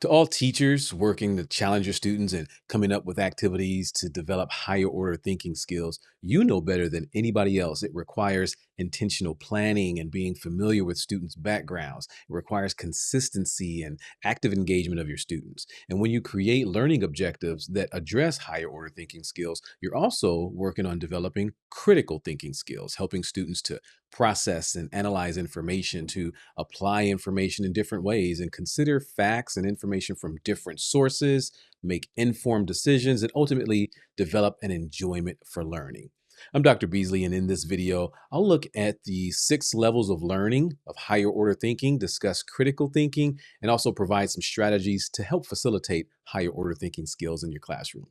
To all teachers working to challenge your students and coming up with activities to develop higher order thinking skills, you know better than anybody else. It requires intentional planning and being familiar with students' backgrounds. It requires consistency and active engagement of your students. And when you create learning objectives that address higher order thinking skills, you're also working on developing critical thinking skills, helping students to process and analyze information, to apply information in different ways, and consider facts and information from different sources, make informed decisions, and ultimately develop an enjoyment for learning. I'm Dr. Beasley, and in this video, I'll look at the 6 levels of learning of higher order thinking, discuss critical thinking, and also provide some strategies to help facilitate higher order thinking skills in your classroom.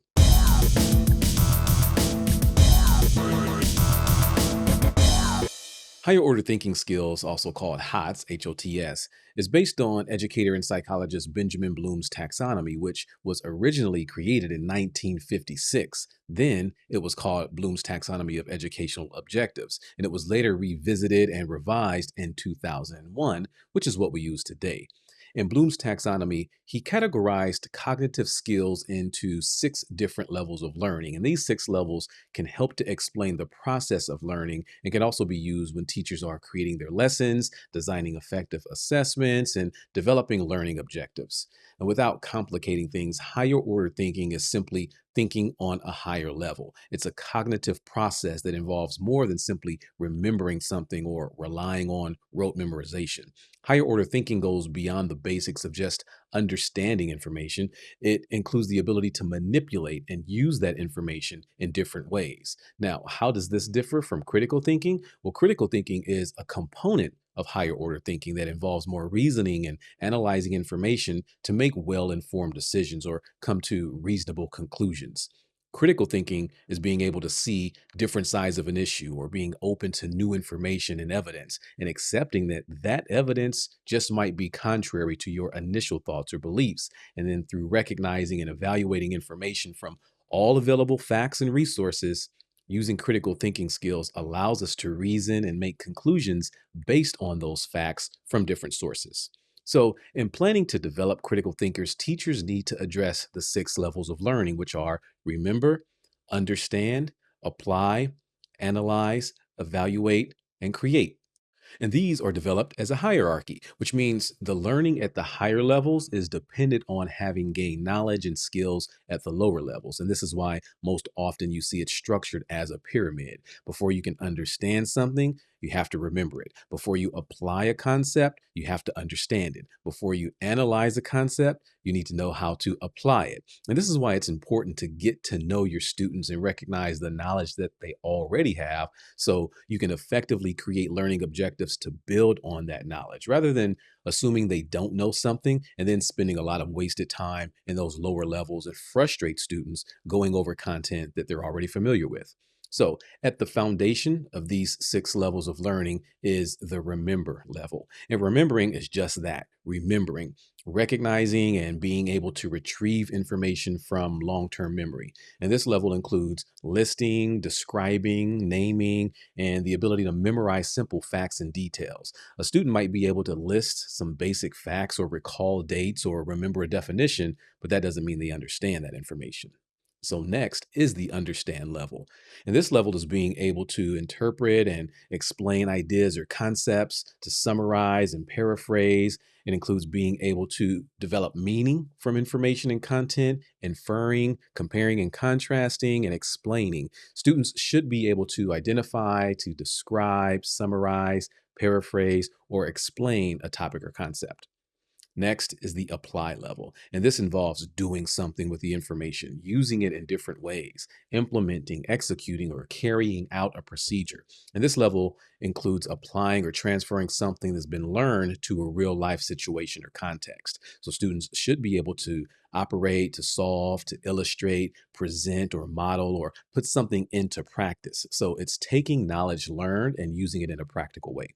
Higher order thinking skills, also called HOTS, HOTS, is based on educator and psychologist Benjamin Bloom's taxonomy, which was originally created in 1956. Then it was called Bloom's Taxonomy of Educational Objectives, and it was later revisited and revised in 2001, which is what we use today. In Bloom's taxonomy, he categorized cognitive skills into 6 different levels of learning. And these 6 levels can help to explain the process of learning and can also be used when teachers are creating their lessons, designing effective assessments, and developing learning objectives. And without complicating things, higher order thinking is simply thinking on a higher level. It's a cognitive process that involves more than simply remembering something or relying on rote memorization. Higher order thinking goes beyond the basics of just understanding information. It includes the ability to manipulate and use that information in different ways. Now, how does this differ from critical thinking? Well, critical thinking is a component of higher order thinking that involves more reasoning and analyzing information to make well informed decisions or come to reasonable conclusions. Critical thinking is being able to see different sides of an issue or being open to new information and evidence and accepting that that evidence just might be contrary to your initial thoughts or beliefs. And then through recognizing and evaluating information from all available facts and resources, using critical thinking skills allows us to reason and make conclusions based on those facts from different sources. So, in planning to develop critical thinkers, teachers need to address the 6 levels of learning, which are remember, understand, apply, analyze, evaluate, and create. And these are developed as a hierarchy, which means the learning at the higher levels is dependent on having gained knowledge and skills at the lower levels. And this is why most often you see it structured as a pyramid. Before you can understand something, you have to remember it. Before you apply a concept, you have to understand it. Before you analyze a concept, you need to know how to apply it. And this is why it's important to get to know your students and recognize the knowledge that they already have so you can effectively create learning objectives to build on that knowledge rather than assuming they don't know something and then spending a lot of wasted time in those lower levels and frustrate students going over content that they're already familiar with. So, at the foundation of these 6 levels of learning is the remember level. And remembering is just that, remembering, recognizing and being able to retrieve information from long term memory. And this level includes listing, describing, naming, and the ability to memorize simple facts and details. A student might be able to list some basic facts or recall dates or remember a definition, but that doesn't mean they understand that information. So, next is the understand level. And this level is being able to interpret and explain ideas or concepts, to summarize and paraphrase. It includes being able to develop meaning from information and content, inferring, comparing and contrasting, and explaining. Students should be able to identify, to describe, summarize, paraphrase, or explain a topic or concept. Next is the apply level, and this involves doing something with the information, using it in different ways, implementing, executing, or carrying out a procedure. And this level includes applying or transferring something that's been learned to a real life situation or context. So students should be able to operate, to solve, to illustrate, present, or model, or put something into practice. So it's taking knowledge learned and using it in a practical way.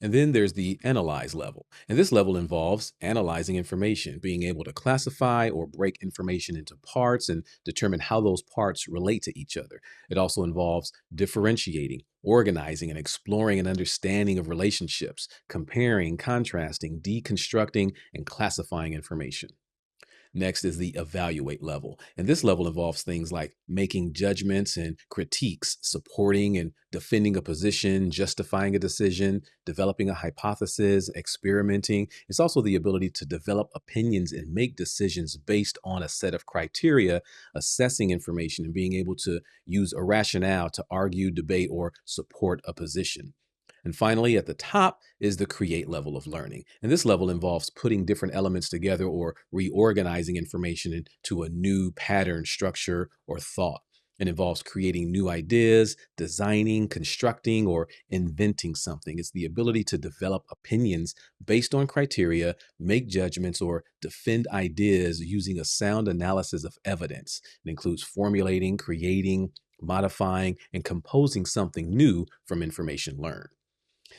And then there's the analyze level. And this level involves analyzing information, being able to classify or break information into parts and determine how those parts relate to each other. It also involves differentiating, organizing, and exploring an understanding of relationships, comparing, contrasting, deconstructing, and classifying information. Next is the evaluate level. And this level involves things like making judgments and critiques, supporting and defending a position, justifying a decision, developing a hypothesis, experimenting. It's also the ability to develop opinions and make decisions based on a set of criteria, assessing information and being able to use a rationale to argue, debate, or support a position. And finally, at the top is the create level of learning. And this level involves putting different elements together or reorganizing information into a new pattern, structure, or thought. It involves creating new ideas, designing, constructing, or inventing something. It's the ability to develop opinions based on criteria, make judgments, or defend ideas using a sound analysis of evidence. It includes formulating, creating, modifying, and composing something new from information learned.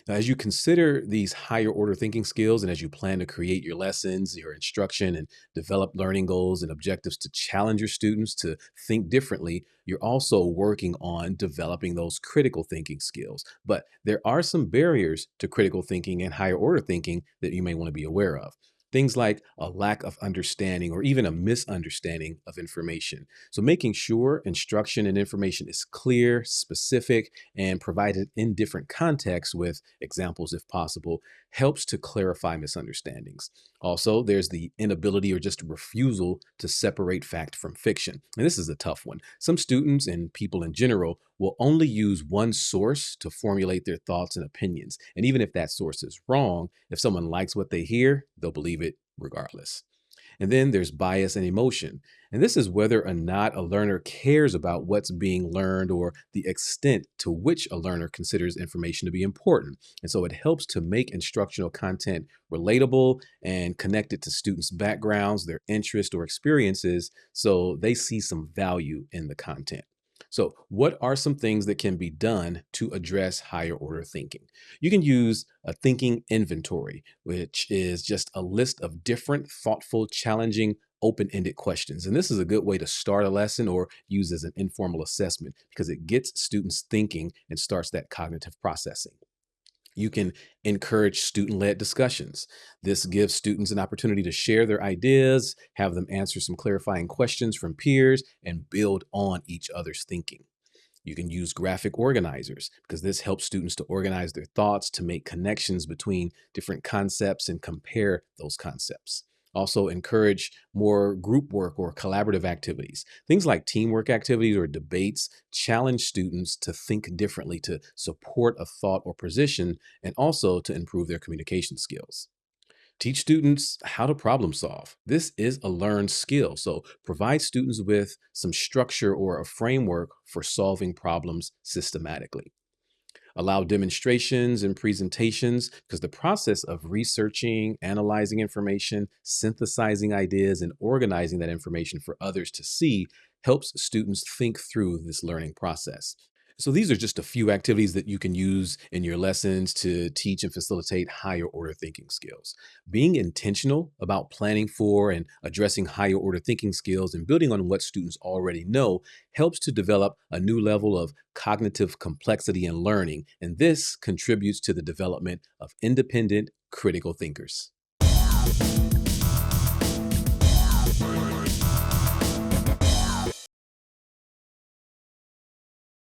Now, as you consider these higher order thinking skills and as you plan to create your lessons, your instruction, and develop learning goals and objectives to challenge your students to think differently, you're also working on developing those critical thinking skills. But there are some barriers to critical thinking and higher order thinking that you may want to be aware of. Things like a lack of understanding or even a misunderstanding of information. So, making sure instruction and information is clear, specific, and provided in different contexts with examples if possible helps to clarify misunderstandings. Also, there's the inability or just refusal to separate fact from fiction. And this is a tough one. Some students and people in general will only use one source to formulate their thoughts and opinions. And even if that source is wrong, if someone likes what they hear, they'll believe it regardless. And then there's bias and emotion. And this is whether or not a learner cares about what's being learned or the extent to which a learner considers information to be important. And so it helps to make instructional content relatable and connected to students' backgrounds, their interests, or experiences so they see some value in the content. So, what are some things that can be done to address higher order thinking? You can use a thinking inventory, which is just a list of different, thoughtful, challenging, open ended questions. And this is a good way to start a lesson or use as an informal assessment because it gets students thinking and starts that cognitive processing. You can encourage student led discussions. This gives students an opportunity to share their ideas, have them answer some clarifying questions from peers, and build on each other's thinking. You can use graphic organizers because this helps students to organize their thoughts, to make connections between different concepts and compare those concepts. Also, encourage more group work or collaborative activities. Things like teamwork activities or debates challenge students to think differently, to support a thought or position, and also to improve their communication skills. Teach students how to problem solve. This is a learned skill. So provide students with some structure or a framework for solving problems systematically. Allow demonstrations and presentations because the process of researching, analyzing information, synthesizing ideas, and organizing that information for others to see helps students think through this learning process. So, these are just a few activities that you can use in your lessons to teach and facilitate higher order thinking skills. Being intentional about planning for and addressing higher order thinking skills and building on what students already know helps to develop a new level of cognitive complexity and learning. And this contributes to the development of independent, critical thinkers.